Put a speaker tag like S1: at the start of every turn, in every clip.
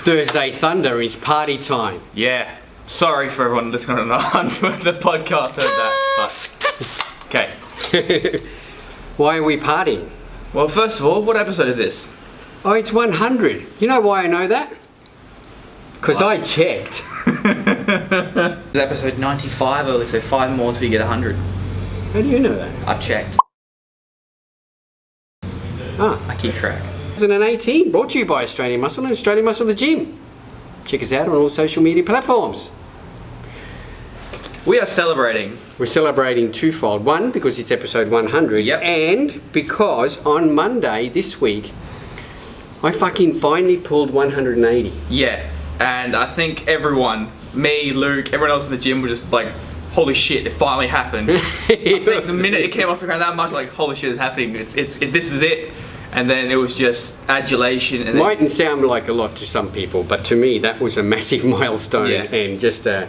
S1: Thursday Thunder, it's party time.
S2: Yeah. Sorry for everyone listening on the podcast heard that, but okay.
S1: Why are we partying?
S2: Well, first of all, what episode is this?
S1: Oh, it's 100. You know why I know that? Because I checked.
S2: It's episode 95 early, so 5 more till you get 100.
S1: How do you know that?
S2: I've checked. I keep track.
S1: 2018, brought to you by Australian Muscle and Australian Muscle the Gym. Check us out on all social media platforms.
S2: We are celebrating.
S1: We're celebrating twofold. One, because it's episode 100.
S2: Yep.
S1: And because on Monday this week, I fucking finally pulled 180.
S2: Yeah. And I think everyone, me, Luke, everyone else in the gym were just like, holy shit, it finally happened. I think the minute it came off the ground that much, like, holy shit, it's happening. This is it. And then it was just adulation. And
S1: mightn't sound like a lot to some people, but to me that was a massive milestone.
S2: Yeah.
S1: And just a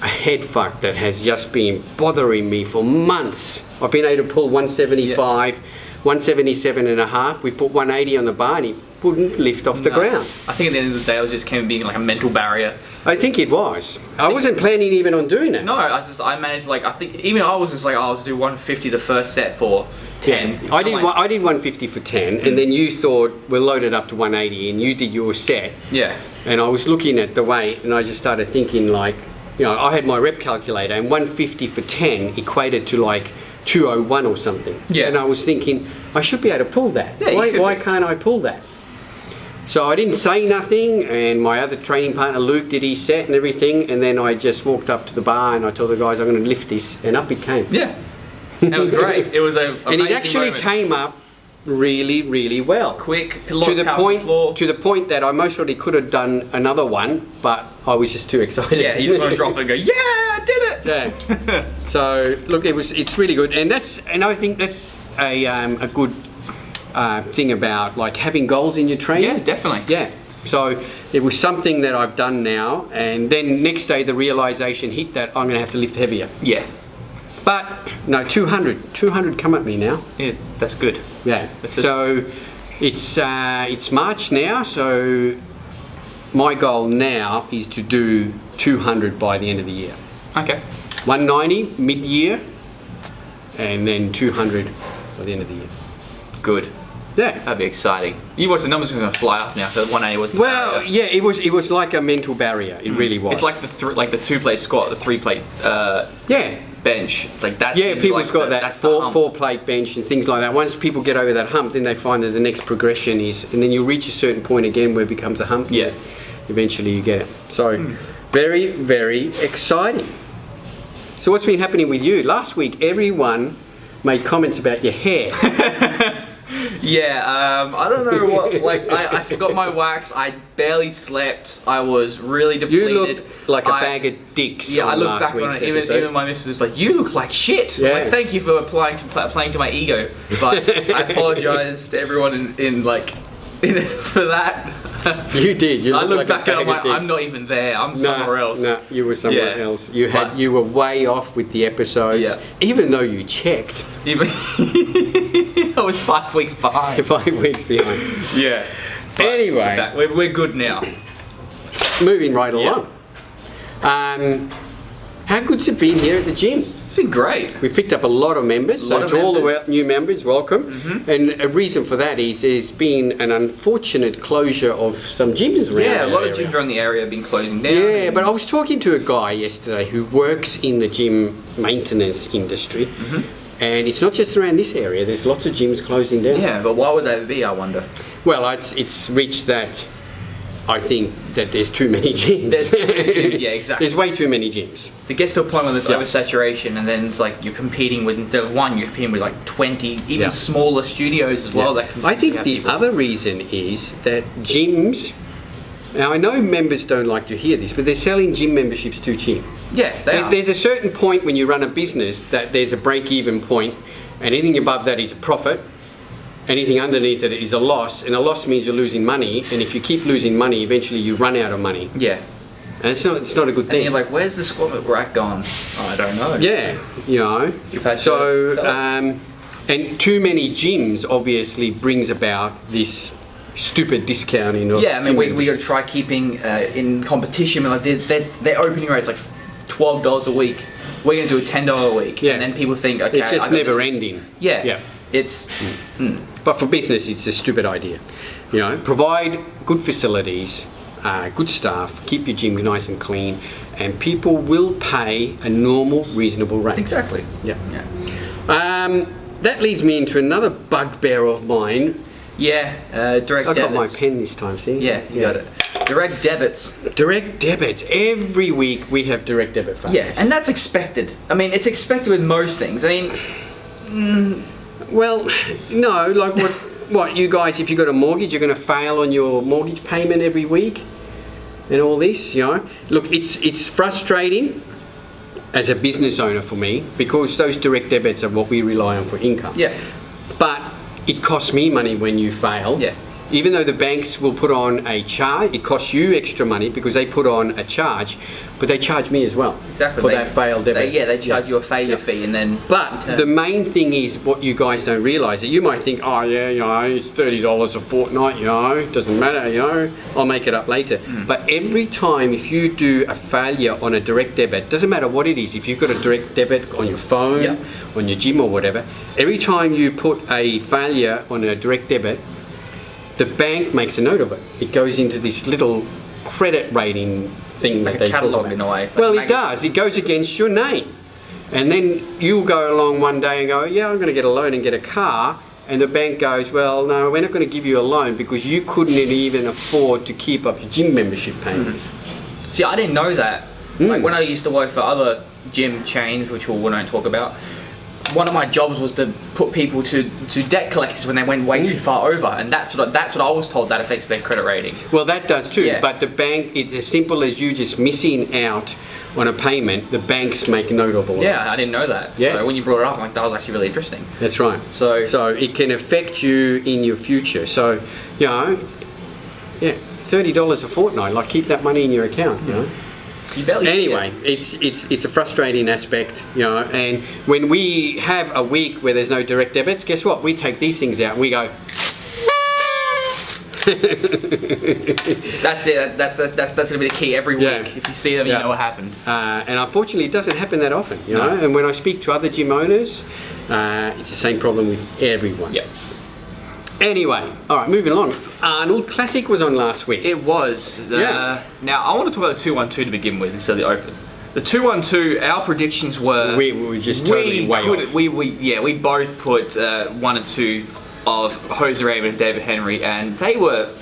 S1: head fuck that has just been bothering me for months. I've been able to pull 175, 177 and a half. We put 180 on the bar and he wouldn't lift off the ground.
S2: I think at the end of the day it was just came being like a mental barrier.
S1: I think it was. I wasn't planning even on doing that.
S2: No, I managed, like, I think even I was just like, I'll just do 150 the first set for 10.
S1: Yeah. I did 150 for 10, and then you thought we'll load it up to 180, and you did your set.
S2: Yeah.
S1: And I was looking at the weight, and I just started thinking, like, you know, I had my rep calculator, and 150 for 10 equated to like 201 or something.
S2: Yeah.
S1: And I was thinking, I should be able to pull that.
S2: Yeah,
S1: why can't I pull that? So I didn't say nothing, and my other training partner Luke did his set and everything, and then I just walked up to the bar and I told the guys I'm going to lift this, and up it came.
S2: Yeah. And it was great. It was a
S1: and it actually came up really, really well.
S2: Quick,
S1: to the point that I most probably could have done another one, but I was just too excited.
S2: Yeah, you just want to drop it and go, yeah, I did it.
S1: Yeah. So look, it's really good, and I think that's a good thing about like having goals in your training.
S2: Yeah, definitely.
S1: Yeah. So it was something that I've done now, and then next day the realization hit that I'm going to have to lift heavier.
S2: Yeah.
S1: But no, 200 come at me now.
S2: Yeah, that's good.
S1: Yeah. So it's March now, so my goal now is to do 200 by the end of the year.
S2: Okay.
S1: 190 mid-year, and then 200 by the end of the year.
S2: Good.
S1: Yeah.
S2: That'd be exciting. You watch the numbers are going to fly up now, so 180 was the
S1: barrier.
S2: Yeah,
S1: it was like a mental barrier. It really was.
S2: It's like the 2-plate squat, the 3-plate bench. It's like that.
S1: Yeah, people's got that 4-plate bench and things like that. Once people get over that hump, then they find that the next progression is, and then you reach a certain point again where it becomes a hump.
S2: Yeah.
S1: Eventually you get it. So very, very exciting. So what's been happening with you? Last week everyone made comments about your hair.
S2: Yeah, I don't know what, like, I forgot my wax, I barely slept, I was really depleted.
S1: You looked like a bag of dicks.
S2: Yeah, I look back on it, even my missus is like, you look like shit.
S1: Yeah.
S2: Like, thank you for playing to my ego, but I apologise to everyone for that.
S1: You did.
S2: I look back and I'm like, I'm not even there. I'm somewhere else.
S1: No, you were somewhere else. You were way off with the episodes, even though you checked.
S2: I was 5 weeks behind.
S1: 5 weeks behind.
S2: Yeah. But
S1: anyway,
S2: we're good now.
S1: Moving right along. How good's it been here at the gym?
S2: It's been great.
S1: We've picked up a lot of members, so to all the new members, welcome. Mm-hmm. And a reason for that is there's been an unfortunate closure of some gyms around.
S2: Yeah, a lot of gyms around the area have been closing down.
S1: Yeah, but I was talking to a guy yesterday who works in the gym maintenance industry. Mm-hmm. And it's not just around this area, there's lots of gyms closing down.
S2: Yeah, but why would they be, I wonder?
S1: Well, it's reached that, I think that there's too many gyms.
S2: There's too many gyms, yeah, exactly.
S1: There's way too many gyms.
S2: It gets to a point where there's oversaturation, and then it's like you're competing with, instead of one, you're competing with like 20, even smaller studios as well. That
S1: I think the other reason is that gyms, now I know members don't like to hear this, but they're selling gym memberships too cheap.
S2: Yeah, they are.
S1: There's a certain point when you run a business that there's a break-even point, and anything above that is a profit. Anything underneath it is a loss, and a loss means you're losing money, and if you keep losing money, eventually you run out of money.
S2: Yeah.
S1: And it's not a good thing.
S2: And you're like, where's the squat rack gone? Oh, I don't know.
S1: Yeah, you know.
S2: You've had
S1: and too many gyms obviously brings about this stupid discounting of
S2: Yeah, I mean,
S1: gym
S2: we
S1: membership.
S2: got to try keeping in competition. Like their opening rate's like $12 a week. We're going to do a $10 a week.
S1: Yeah.
S2: And then people think, okay,
S1: It's just
S2: I got
S1: never
S2: this.
S1: ending.
S2: Yeah. It's...
S1: But for business, it's a stupid idea. You know, provide good facilities, good staff, keep your gym nice and clean, and people will pay a normal, reasonable rate.
S2: Exactly.
S1: Yeah.
S2: Yeah.
S1: That leads me into another bugbear of mine.
S2: Yeah, direct
S1: I
S2: debits.
S1: got my pen this time, see?
S2: Yeah, you got it. Direct debits.
S1: Direct debits. Every week we have direct debit failures.
S2: Yeah, and that's expected. I mean, it's expected with most things. I mean,
S1: Well, no, like what you guys, if you got a mortgage, you're going to fail on your mortgage payment every week and all this, you know. Look, it's frustrating as a business owner for me because those direct debits are what we rely on for income.
S2: yeah.
S1: But it costs me money when you fail.
S2: Yeah.
S1: Even though the banks will put on a charge, it costs you extra money because they put on a charge, but they charge me as well
S2: Exactly.
S1: for that failed debit.
S2: They charge you a failure fee and then...
S1: But the main thing is what you guys don't realise, that you might think, oh yeah, you know, it's $30 a fortnight, you know, it doesn't matter, you know, I'll make it up later. But every time if you do a failure on a direct debit, doesn't matter what it is, if you've got a direct debit on your phone, on your gym or whatever, every time you put a failure on a direct debit, the bank makes a note of it. It goes into this little credit rating thing
S2: Like
S1: that
S2: a
S1: they talk
S2: catalogue
S1: about.
S2: in a way. Like
S1: Well,
S2: a
S1: it
S2: magazine.
S1: does. It goes against your name. And then you'll go along one day and go, yeah, I'm going to get a loan and get a car. And the bank goes, well, no, we're not going to give you a loan because you couldn't even afford to keep up your gym membership payments.
S2: See, I didn't know that. Like when I used to work for other gym chains, which we won't talk about, one of my jobs was to put people to debt collectors when they went way too far over, and that's what I was told that affects their credit rating.
S1: Well, that does too.
S2: Yeah.
S1: But the bank, it's as simple as you just missing out on a payment, the banks make a note of all of it.
S2: Yeah, I didn't know that.
S1: Yeah.
S2: So when you brought it up, I'm like, that was actually really interesting.
S1: That's right.
S2: So
S1: it can affect you in your future. So, you know, yeah, $30 a fortnight. Like keep that money in your account. You know.
S2: you barely
S1: Anyway,
S2: see it.
S1: it's a frustrating aspect, you know. And when we have a week where there's no direct debits, guess what? We take these things out and we go.
S2: That's it. That's gonna be the key every week.
S1: Yeah.
S2: If you see them, you know what happened.
S1: And unfortunately, it doesn't happen that often, you know. And when I speak to other gym owners, it's the same problem with everyone.
S2: Yeah.
S1: Anyway, all right, moving along. Arnold Classic was on last week.
S2: It was.
S1: Yeah.
S2: Now I want to talk about the 212 to begin with instead of the open. The 212, our predictions were
S1: We were just totally way off.
S2: We both put 1 and 2 of Jose Raymond and David Henry, and they were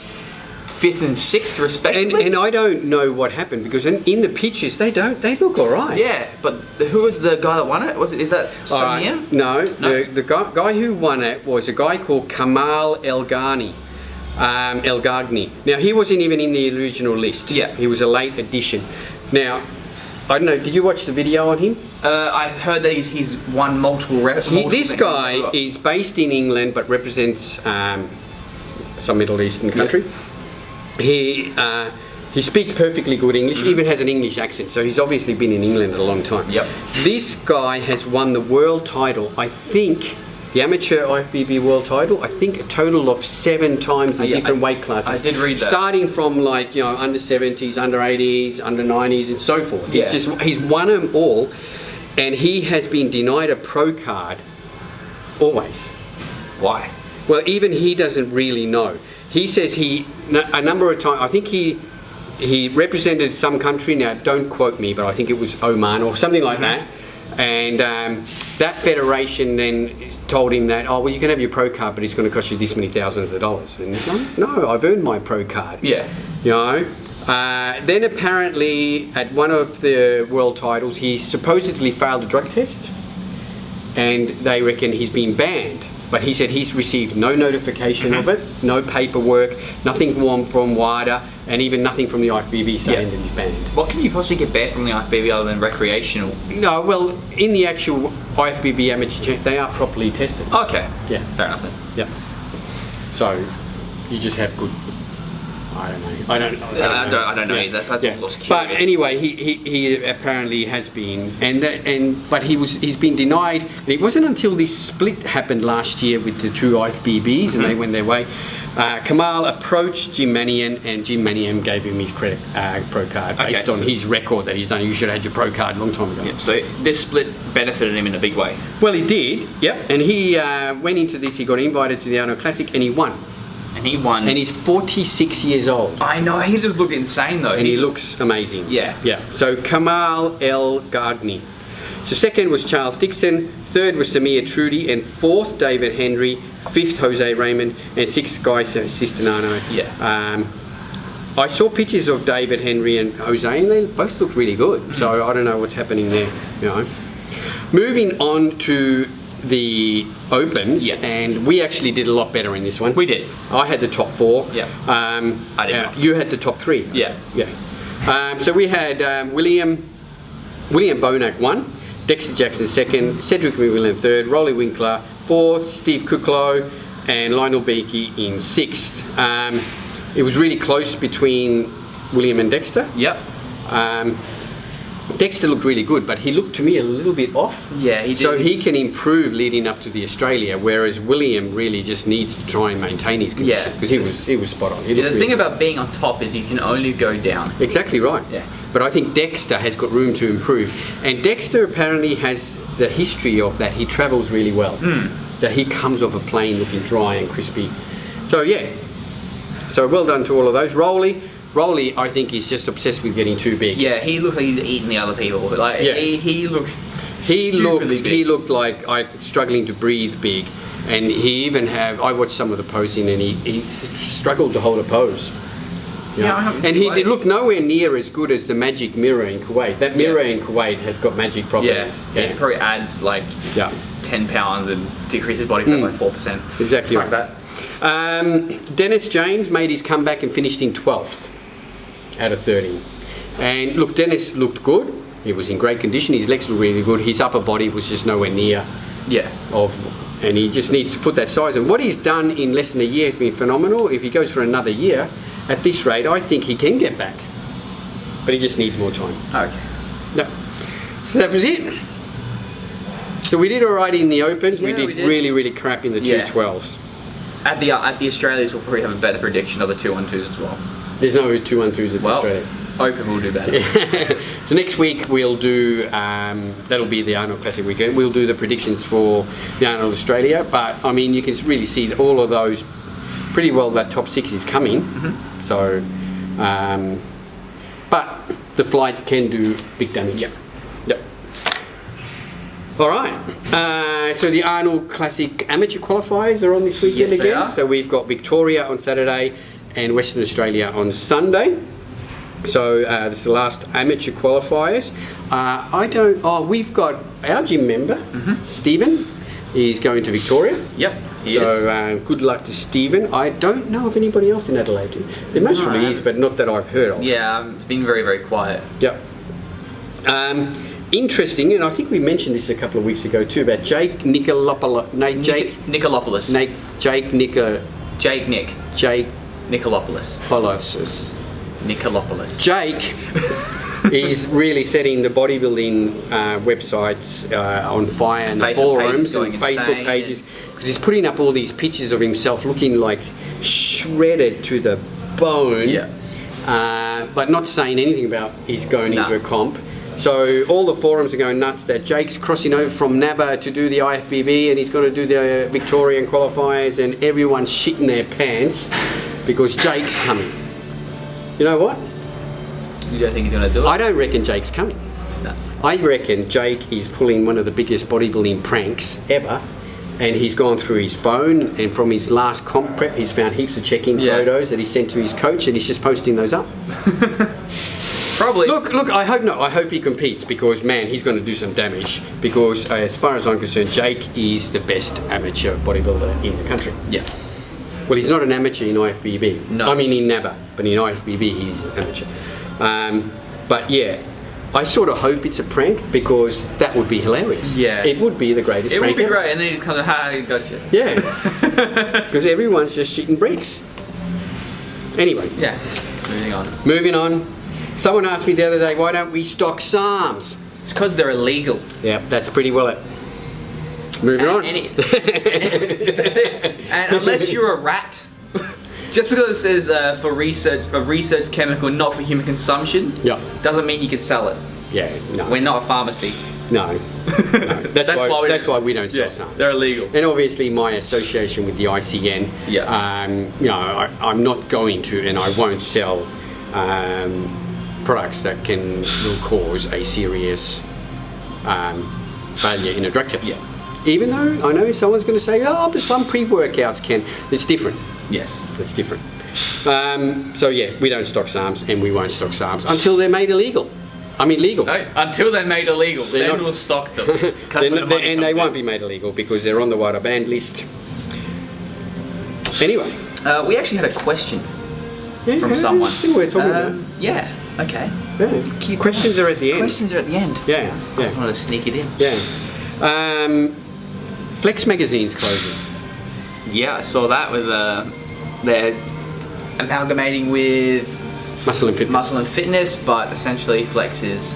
S2: 5th and 6th respectively.
S1: And I don't know what happened because in the pictures they look all right.
S2: Yeah, but who was the guy that won it? Is that
S1: All right.
S2: Samir?
S1: No,
S2: No?
S1: the guy who won it was a guy called Kamal El Ghani. Now he wasn't even in the original list.
S2: Yeah.
S1: He was a late addition. Now, I don't know, did you watch the video on him?
S2: I heard that he's won multiple
S1: This guy is based in England but represents some Middle Eastern country. He speaks perfectly good English, even has an English accent, so he's obviously been in England a long time.
S2: Yep.
S1: This guy has won the world title, I think, the amateur IFBB world title, I think a total of 7 times in different weight classes.
S2: I did read that.
S1: Starting from like, you know, under 70s, under 80s, under 90s and so forth.
S2: Yeah.
S1: He's won them all, and he has been denied a pro card always.
S2: Why?
S1: Well, even he doesn't really know. He says a number of times, I think he represented some country, now don't quote me, but I think it was Oman or something like that. And that federation then told him that, oh, well, you can have your pro card, but it's going to cost you this many thousands of dollars. And he's like, no, I've earned my pro card.
S2: Yeah.
S1: You know? Then apparently at one of the world titles, he supposedly failed a drug test. And they reckon he's been banned. But he said he's received no notification of it, no paperwork, nothing from WADA, and even nothing from the IFBB saying that he's banned.
S2: What can you possibly get banned from the IFBB other than recreational?
S1: No, well, in the actual IFBB amateur check, they are properly tested.
S2: Okay.
S1: Yeah.
S2: Fair enough then.
S1: Yeah. So, you just have good... I don't know.
S2: I don't know either. That's just lost curious.
S1: But anyway, he apparently has been, but he's been denied. And it wasn't until this split happened last year with the 2 IFBBs, and they went their way. Kamal approached Jim Manion, and Jim Manion gave him his credit pro card based on his record that he's done. You should have had your pro card a long time ago.
S2: Yep, so this split benefited him in a big way.
S1: Well, he did, yep. And he went into this, he got invited to the Arnold Classic, and he won.
S2: And he won.
S1: And he's 46 years old.
S2: I know, he just looked insane though.
S1: And he looks amazing.
S2: Yeah.
S1: Yeah. So Kamal El Gagni. So second was Charles Dixon, third was Samir Trudy, and fourth David Henry, fifth Jose Raymond, and sixth Guy Sistinano.
S2: Yeah.
S1: I saw pictures of David Henry and Jose, and they both look really good. So I don't know what's happening there. You know. Moving on to the Opens, and we actually did a lot better in this one.
S2: We did.
S1: I had the top 4.
S2: Yeah. I did not.
S1: You had the top 3.
S2: Yeah.
S1: Yeah. So we had William Bonac 1, Dexter Jackson 2nd, Cedric McMillan 3rd, Rolly Winkler 4th, Steve Kuklo, and Lionel Beakey in 6th. It was really close between William and Dexter.
S2: Yep.
S1: Dexter looked really good, but he looked to me a little bit off.
S2: Yeah, he did.
S1: So he can improve leading up to the Australia, whereas William really just needs to try and maintain his condition.
S2: Yeah.
S1: Because he was spot on.
S2: The thing about being on top is you can only go down.
S1: Exactly right.
S2: Yeah.
S1: But I think Dexter has got room to improve. And Dexter apparently has the history of that. He travels really well. That he comes off a plane looking dry and crispy. So yeah. So well done to all of those. Rolly, I think he's just obsessed with getting too big.
S2: Yeah, he looks like he's eating the other people. Like he looks.
S1: He looked like struggling to breathe big, and he even I watched some of the posing, and he struggled to hold a pose.
S2: Yeah,
S1: and he did look nowhere near as good as the magic mirror in Kuwait. That mirror in Kuwait has got magic properties.
S2: Yeah, it probably adds like 10 pounds and decreases body fat by 4%.
S1: Exactly
S2: like that.
S1: Dennis James made his comeback and finished in 12th out of 30. And look, Dennis looked good. He was in great condition. His legs were really good. His upper body was just nowhere near and he just needs to put that size. And what he's done in less than a year has been phenomenal. If he goes for another year, at this rate, I think he can get back. But he just needs more time.
S2: Okay.
S1: No. So that was it. So we did all right in the Opens.
S2: Yeah,
S1: we did really, really crap in the 212s.
S2: At the Australias, we'll probably have a better prediction of the 212s as well.
S1: There's no 212s at Australia.
S2: Open will do better.
S1: So next week we'll do, that'll be the Arnold Classic weekend, we'll do the predictions for the Arnold Australia, but I mean you can really see that all of those, pretty well that top 6 is coming, so, but the flight can do big damage. Yep. Alright, so the Arnold Classic amateur qualifiers are on this weekend again, so we've got Victoria on Saturday and Western Australia on Sunday. So this is the last amateur qualifiers. We've got our gym member, Stephen, is going to Victoria.
S2: Yep, he
S1: is. Good luck to Stephen. I don't know of anybody else in Adelaide. There most probably is, but not that I've heard of.
S2: Yeah, it's been very, very quiet.
S1: Yep. Interesting, and I think we mentioned this a couple of weeks ago too, about Jake Nicolopoulos.
S2: Nicolopoulos.
S1: Jake is really setting the bodybuilding websites on fire, and the forums and Facebook pages, because he's putting up all these pictures of himself looking like shredded to the bone, but not saying anything about he's going into a comp. So all the forums are going nuts that Jake's crossing over from NABA to do the IFBB, and he's going to do the Victorian qualifiers, and everyone's shitting their pants because Jake's coming. You know what?
S2: You don't think he's going to do it?
S1: I don't reckon Jake's coming.
S2: No.
S1: I reckon Jake is pulling one of the biggest bodybuilding pranks ever, and he's gone through his phone, and from his last comp prep he's found heaps of check-in photos that he sent to his coach, and he's just posting those up.
S2: Probably.
S1: Look, I hope not. I hope he competes, because man, he's going to do some damage, because as far as I'm concerned, Jake is the best amateur bodybuilder in the country.
S2: Yeah.
S1: Well, he's not an amateur in IFBB.
S2: No.
S1: I mean in NABA, but in IFBB he's amateur. But yeah, I sort of hope it's a prank, because that would be hilarious.
S2: Yeah.
S1: It would be the greatest prank
S2: ever. It would be
S1: ever.
S2: great, and then he's kind of, gotcha.
S1: Yeah. Because everyone's just shitting bricks. Anyway.
S2: Yeah.
S1: Moving on. Someone asked me the other day, why don't we stock SARMs?
S2: It's because they're illegal.
S1: Yeah, that's pretty well it. Moving on.
S2: That's it. And unless you're a rat, Just because it says for research chemical, not for human consumption,
S1: Yeah.
S2: doesn't mean you can sell it.
S1: Yeah, no.
S2: We're not a pharmacy.
S1: No. That's why we don't sell SARMs.
S2: They're illegal.
S1: And obviously my association with the ICN, I'm not going to and I won't sell products that will cause a serious failure in a drug test.
S2: Yeah.
S1: Even though I know someone's going to say, oh, but some pre-workouts can. It's different.
S2: Yes.
S1: It's different. So yeah, we don't stock SARMs and we won't stock SARMs until they're made illegal. I mean legal.
S2: No, until they're made illegal, then we'll stock them.
S1: And they won't be made illegal because they're on the wider band list. Anyway.
S2: We actually had a question from
S1: yeah,
S2: someone.
S1: Still we're talking about.
S2: Yeah, okay.
S1: Yeah. Questions are at the end.
S2: Questions are at the end.
S1: Yeah, yeah.
S2: I want to sneak it in.
S1: Yeah. Flex Magazine's closing.
S2: Yeah, I saw that with they're amalgamating with
S1: Muscle and Fitness.
S2: but essentially Flex is.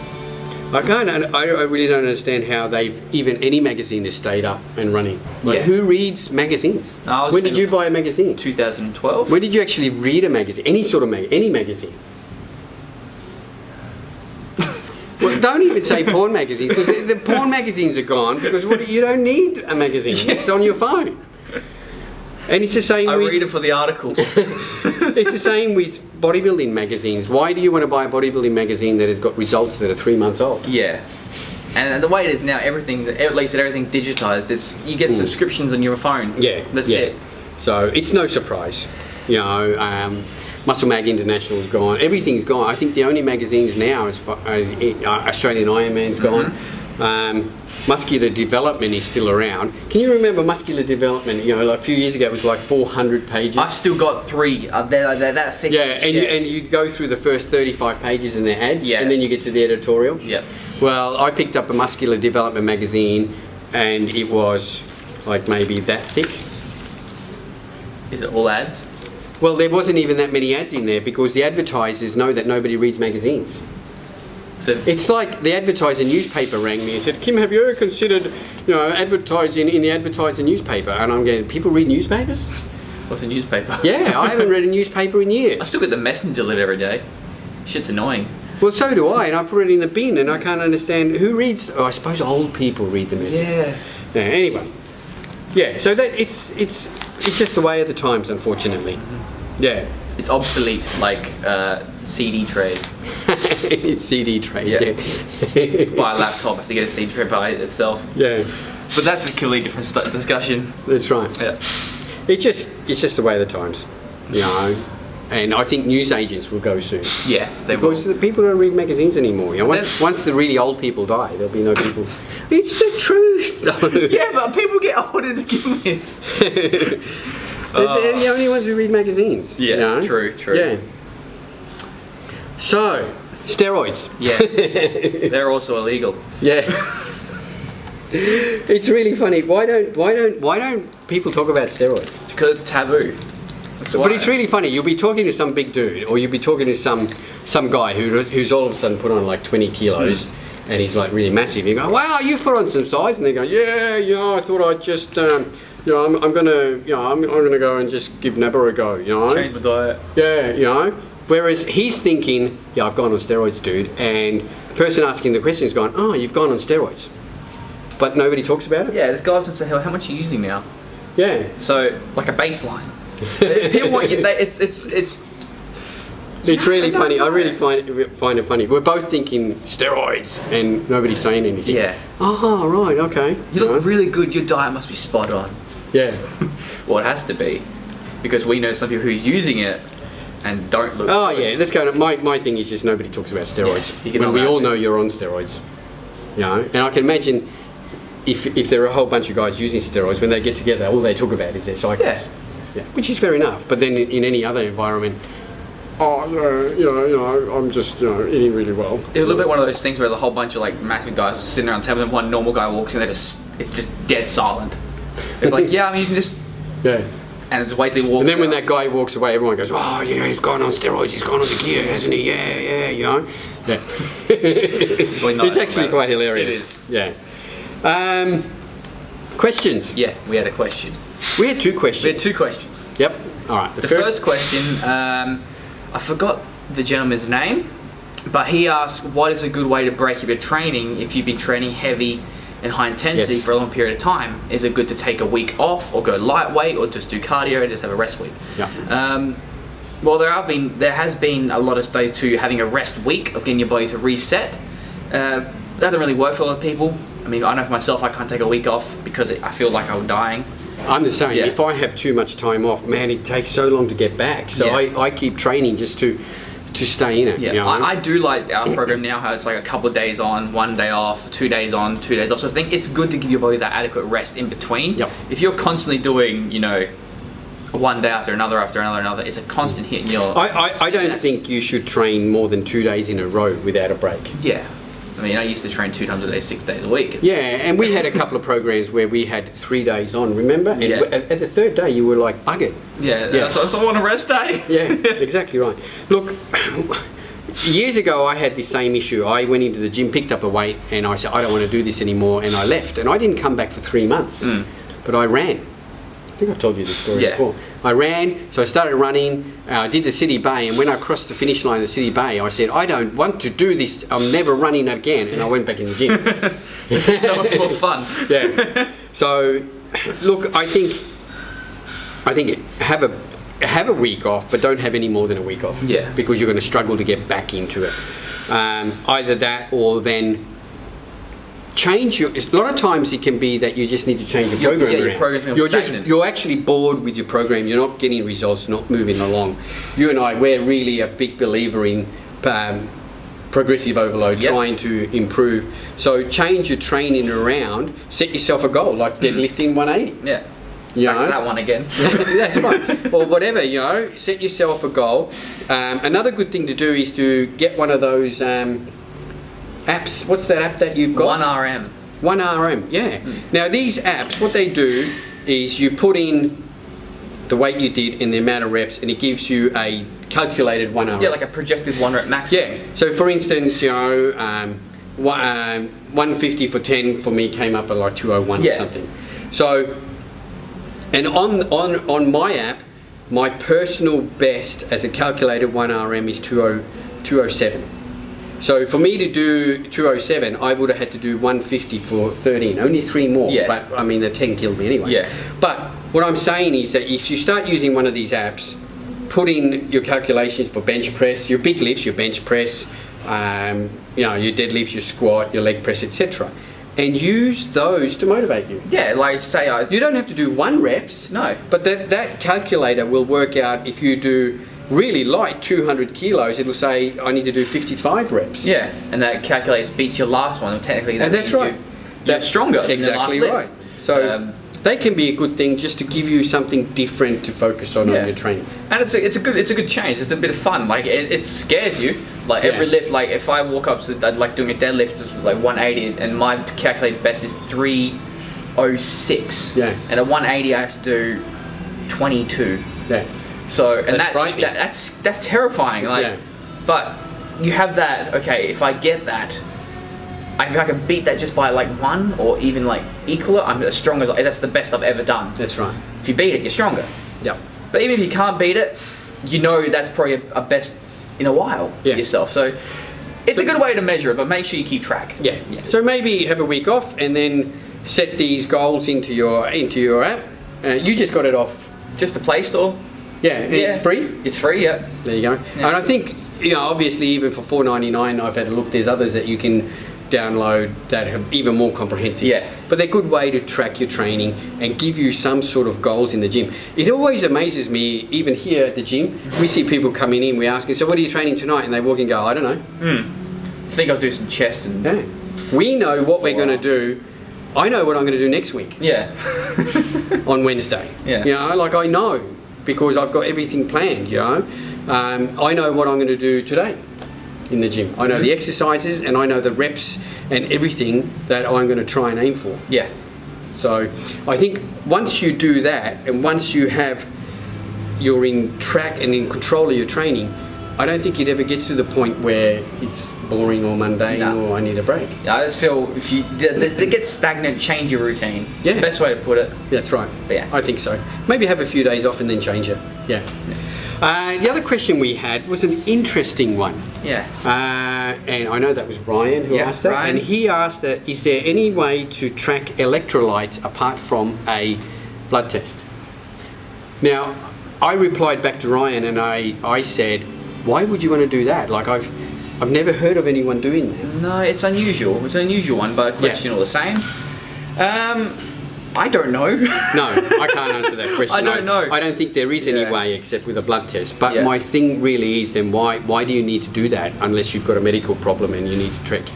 S1: I really don't understand how any magazine has stayed up and running. Like,
S2: Yeah.
S1: who reads magazines? When did you buy a magazine?
S2: 2012.
S1: When did you actually read a magazine? Any sort of any magazine? Well, don't even say porn magazines, because the porn magazines are gone, because you don't need a magazine.
S2: Yeah.
S1: It's on your phone. And it's the same
S2: I read it for the articles.
S1: It's the same with bodybuilding magazines. Why do you want to buy a bodybuilding magazine that has got results that are 3 months old?
S2: Yeah. And the way it is now, everything's digitized. You get subscriptions on your phone.
S1: Yeah.
S2: That's it.
S1: So it's no surprise. You know, Muscle Mag International's gone. Everything's gone. I think the only magazines now is Australian Ironman's gone. Muscular Development is still around. Can you remember Muscular Development? You know, like a few years ago it was like 400 pages.
S2: I've still got 3. They're that thick.
S1: Yeah, and you go through the first 35 pages in their ads,
S2: Yeah.
S1: and then you get to the editorial.
S2: Yeah.
S1: Well, I picked up a Muscular Development magazine, and it was like maybe that thick.
S2: Is it all ads?
S1: Well, there wasn't even that many ads in there because the advertisers know that nobody reads magazines.
S2: So
S1: It's like the advertiser newspaper rang me and said, Kim, have you ever considered, advertising in the advertiser newspaper? And I'm going, people read newspapers?
S2: what's a newspaper?
S1: Yeah, I haven't read a newspaper in
S2: I
S1: years.
S2: still get the messenger lit every day. Shit's annoying.
S1: Well, so do I, and I put it in the bin, and I can't understand who reads. Oh, I suppose old people read the message. Yeah. Anyway, yeah. So that it's just the way of the times, unfortunately. Yeah.
S2: It's obsolete, like CD trays.
S1: It's CD trays. Yeah.
S2: Buy a laptop, have to get a CD tray by itself.
S1: Yeah.
S2: But that's a completely different discussion.
S1: That's right.
S2: Yeah.
S1: It's just the way of the times, you know. And I think newsagents will go soon.
S2: Yeah, they will.
S1: Because the people don't read magazines anymore. You know, once the really old people die, there'll be no people. It's the truth.
S2: Yeah, but people get old to begin with.
S1: They're the only ones who read magazines.
S2: Yeah,
S1: you know?
S2: true.
S1: Yeah. So, steroids.
S2: Yeah, they're also illegal.
S1: Yeah. It's really funny. Why don't people talk about steroids?
S2: Because it's taboo. That's why.
S1: But it's really funny. You'll be talking to some big dude, or you'll be talking to some guy who's all of a sudden put on like 20 kilos, and he's like really massive. You go, wow, you've put on some size, and they go, yeah, I thought I'd just, I'm gonna go and just give NABA a go, you know.
S2: Change my diet.
S1: Yeah, you know. Whereas he's thinking, yeah, I've gone on steroids, dude, and the person asking the question is going, oh, you've gone on steroids, but nobody talks about it.
S2: Yeah, this guy up and say, how much are you using now?
S1: Yeah.
S2: So like a baseline. People want you. It's
S1: really funny. I really find it funny. We're both thinking steroids, and nobody's saying anything.
S2: Yeah.
S1: Oh, right, okay.
S2: You look really good. Your diet must be spot on.
S1: Yeah.
S2: Well, it has to be, because we know some people who are using it and don't look.
S1: Oh
S2: good.
S1: yeah. Let's go. My thing is just nobody talks about steroids.
S2: Yeah,
S1: when we all know you're on steroids. You know, and I can imagine if there are a whole bunch of guys using steroids, when they get together, all they talk about is their cycles.
S2: Yeah.
S1: Yeah, which is fair enough. But then in any other environment, I'm just eating really well.
S2: It's a little bit one of those things where the whole bunch of like massive guys are sitting around the table, and one normal guy walks in, it's just dead silent. They're like, yeah, I'm using this.
S1: Yeah.
S2: And it's wait till he walks.
S1: And then when
S2: out.
S1: that guy walks away, everyone goes, oh yeah, he's gone on steroids, he's gone on the gear, hasn't he? Yeah, you know. Yeah. It's actually quite hilarious.
S2: It is.
S1: Yeah. Questions?
S2: Yeah, we had a question.
S1: We had two questions.
S2: We had 2 questions.
S1: Yep. All right.
S2: The first question, I forgot the gentleman's name, but he asked, what is a good way to break up your training if you've been training heavy and high intensity for a long period of time? Is it good to take a week off or go lightweight or just do cardio and just have a rest week?
S1: Yeah.
S2: Well, there has been a lot of studies to having a rest week of getting your body to reset. That doesn't really work for a lot of people. I mean, I know for myself, I can't take a week off because I feel like I'm dying.
S1: I'm the same.
S2: Yeah.
S1: If I have too much time off, man, it takes so long to get back. So I keep training just to stay in it.
S2: Yeah,
S1: you know?
S2: I do like our program now how it's like a couple of days on, 1 day off, 2 days on, 2 days off. So I think it's good to give your body that adequate rest in between.
S1: Yep.
S2: If you're constantly doing, you know, 1 day after another, it's a constant hit in your...
S1: I don't think you should train more than 2 days in a row without a break.
S2: Yeah. I mean, I used to train 2 times a day, 6 days a week.
S1: Yeah, and we had a couple of programs where we had 3 days on, remember? And at the third day, you were like, buggered.
S2: Yeah. So I want a rest day.
S1: Yeah, exactly right. Look, years ago, I had the same issue. I went into the gym, picked up a weight, and I said, I don't want to do this anymore, and I left. And I didn't come back for 3 months, but I ran. I think I've told you this story before. I ran, so I started running, I did the City Bay, and when I crossed the finish line of the City Bay, I said, I don't want to do this, I'm never running again, and I went back in the gym.
S2: This is so much more fun.
S1: Yeah. So, look, I think have a week off, but don't have any more than a week off.
S2: Yeah.
S1: Because you're going to struggle to get back into it. Either that or then change your... A lot of times it can be that you just need to change your program around.
S2: Your program's
S1: you're actually bored with your program. You're not getting results, not moving along. You and I, we're really a big believer in progressive overload, trying to improve. So change your training around. Set yourself a goal, like deadlifting 180.
S2: Yeah.
S1: Back
S2: to that one again.
S1: That's right. Or whatever, you know, set yourself a goal. Another good thing to do is to get one of those apps. What's that app that you've got?
S2: 1RM.
S1: 1RM, yeah. Now these apps, what they do is you put in the weight you did and the amount of reps, and it gives you a calculated 1RM.
S2: Yeah, like a projected 1 rep maximum.
S1: Yeah. So for instance, you know, 150 for 10 for me came up at like 201 or something. So, and on my app, my personal best as a calculated 1RM is 207. So for me to do 207, I would have had to do 150 for 13, only 3 more.
S2: Yeah.
S1: But I mean, the 10 killed me anyway.
S2: Yeah.
S1: But what I'm saying is that if you start using one of these apps, put in your calculations for bench press, your big lifts, your bench press, you know, your deadlifts, your squat, your leg press, etc., and use those to motivate you.
S2: Yeah, like say
S1: you don't have to do 1 reps.
S2: No.
S1: But that calculator will work out if you do really light 200 kilos, it'll say I need to do 55 reps.
S2: Yeah, and that calculates beats your last one. And technically, that
S1: that's right.
S2: That's stronger.
S1: Exactly
S2: than the
S1: right.
S2: last lift.
S1: So they can be a good thing just to give you something different to focus on your training.
S2: And it's a good change. It's a bit of fun. Like it scares you. Like every lift. Like if I walk up to like doing a deadlift, just like 180, and my calculated best is 306.
S1: Yeah.
S2: And at 180, I have to do 22.
S1: Yeah.
S2: So and that's terrifying. Like, but you have that. Okay, if I get that, if I can beat that just by like 1 or even like equal it, I'm as strong as that's the best I've ever done.
S1: That's right.
S2: If you beat it, you're stronger.
S1: Yep.
S2: But even if you can't beat it, you know that's probably a best in a while for yourself. So it's a good way to measure it, but make sure you keep track.
S1: Yeah. So maybe have a week off and then set these goals into your app. You just got it off
S2: just the Play Store.
S1: Yeah, and it's free?
S2: It's free, yeah.
S1: There you go. Yeah. And I think, you know, obviously even for $4.99, I've had a look, there's others that you can download that have even more comprehensive.
S2: Yeah.
S1: But they're a good way to track your training and give you some sort of goals in the gym. It always amazes me, even here at the gym, we see people coming in, we ask them, so what are you training tonight? And they walk in and go, I don't know.
S2: I think I'll do some chest and...
S1: Yeah. We know what we're going to do. I know what I'm going to do next week.
S2: Yeah.
S1: On Wednesday.
S2: Yeah.
S1: You know, like I know. Because I've got everything planned, you know. I know what I'm going to do today in the gym. I know the exercises and I know the reps and everything that I'm going to try and aim for.
S2: Yeah.
S1: So I think once you do that and once you're in track and in control of your training, I don't think it ever gets to the point where it's boring or mundane or I need a break.
S3: Yeah, I just feel if you get stagnant, change your routine.
S1: Yeah.
S3: It's the best way to put it.
S1: That's right.
S3: But yeah.
S1: I think so. Maybe have a few days off and then change it. Yeah. The other question we had was an interesting one.
S3: Yeah.
S1: And I know that was Ryan who asked that.
S3: Ryan.
S1: And he asked that, is there any way to track electrolytes apart from a blood test? Now, I replied back to Ryan and I said, why would you want to do that? Like, I've never heard of anyone doing that.
S3: No, it's unusual. It's an unusual one, but a question all the same. I don't know.
S1: No, I can't answer that question.
S3: I don't know.
S1: I don't think there is any way except with a blood test. But my thing really is then why do you need to do that unless you've got a medical problem and you need to track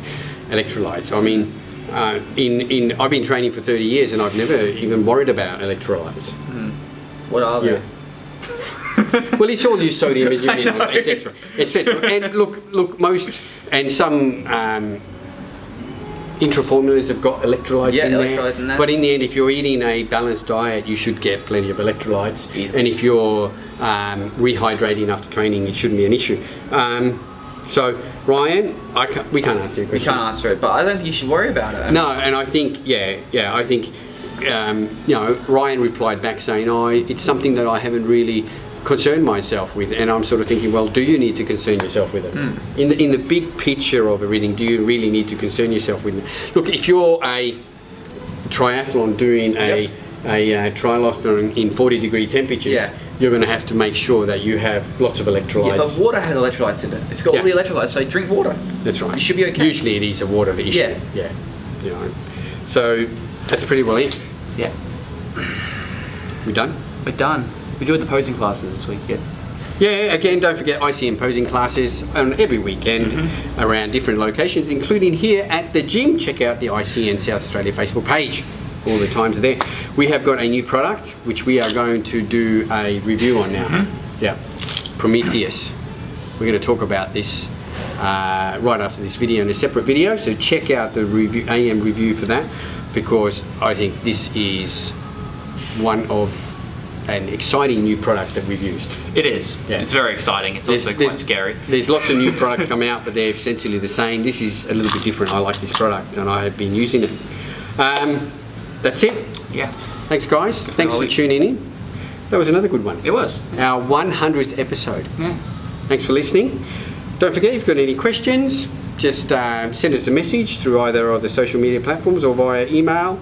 S1: electrolytes? I mean, I've been training for 30 years and I've never even worried about electrolytes.
S3: What are they?
S1: Well, it's all your sodium, your minerals, etc., etc. And look, most and some intraformulas have got electrolytes in there. But in the end, if you're eating a balanced diet, you should get plenty of electrolytes.
S3: Easy.
S1: And if you're rehydrating after training, it shouldn't be an issue. So, Ryan, we can't answer your question.
S3: We can't answer it, but I don't think you should worry about it.
S1: No, and I think, I think, Ryan replied back saying, it's something that I haven't really concerned myself with, and I'm sort of thinking, well, do you need to concern yourself with it? In the big picture of everything, do you really need to concern yourself with it? Look, if you're a triathlon doing a triathlon in 40-degree temperatures, you're going to have to make sure that you have lots of electrolytes.
S3: Yeah, but water has electrolytes in it. It's got all the electrolytes, so drink water.
S1: That's right.
S3: You should be okay.
S1: Usually it is a water issue. Yeah. You know. So that's pretty well it.
S2: Yeah.
S1: We done?
S2: We're done. We're doing the posing classes this week,
S1: Yeah, again, don't forget ICN posing classes on every weekend around different locations, including here at the gym. Check out the ICN South Australia Facebook page. All the times are there. We have got a new product which we are going to do a review on now. Yeah, Prometheus. We're going to talk about this right after this video in a separate video. So check out the review, AM review for that, because I think this is one of an exciting new product that we've used.
S2: It is. Yeah. It's very exciting. It's also quite scary.
S1: There's lots of new products come out, but they're essentially the same. This is a little bit different. I like this product and I have been using it. That's it.
S2: Yeah.
S1: Thanks, guys. Thanks for tuning in. That was another good one.
S2: It was.
S1: Our 100th episode.
S2: Yeah.
S1: Thanks for listening. Don't forget, if you've got any questions, just send us a message through either of the social media platforms or via email.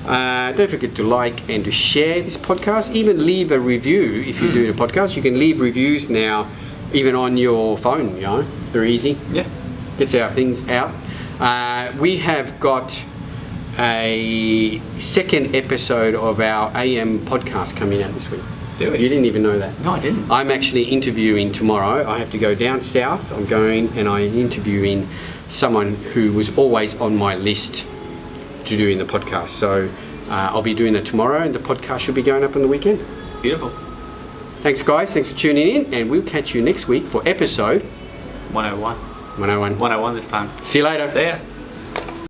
S1: Don't forget to like and to share this podcast. Even leave a review if you do the podcast. You can leave reviews now, even on your phone. You know, very easy.
S2: Yeah,
S1: gets our things out. We have got a second episode of our AM podcast coming out this week.
S2: Do we?
S1: You didn't even know that?
S2: No, I didn't.
S1: I'm actually interviewing tomorrow. I have to go down south. I'm going and I'm interviewing someone who was always on my list to do in the podcast. So I'll be doing that tomorrow, and the podcast should be going up on the weekend.
S2: Beautiful.
S1: Thanks, guys. Thanks for tuning in, and we'll catch you next week for episode
S2: 101.
S1: 101.
S2: 101 this time.
S1: See you later.
S2: See ya.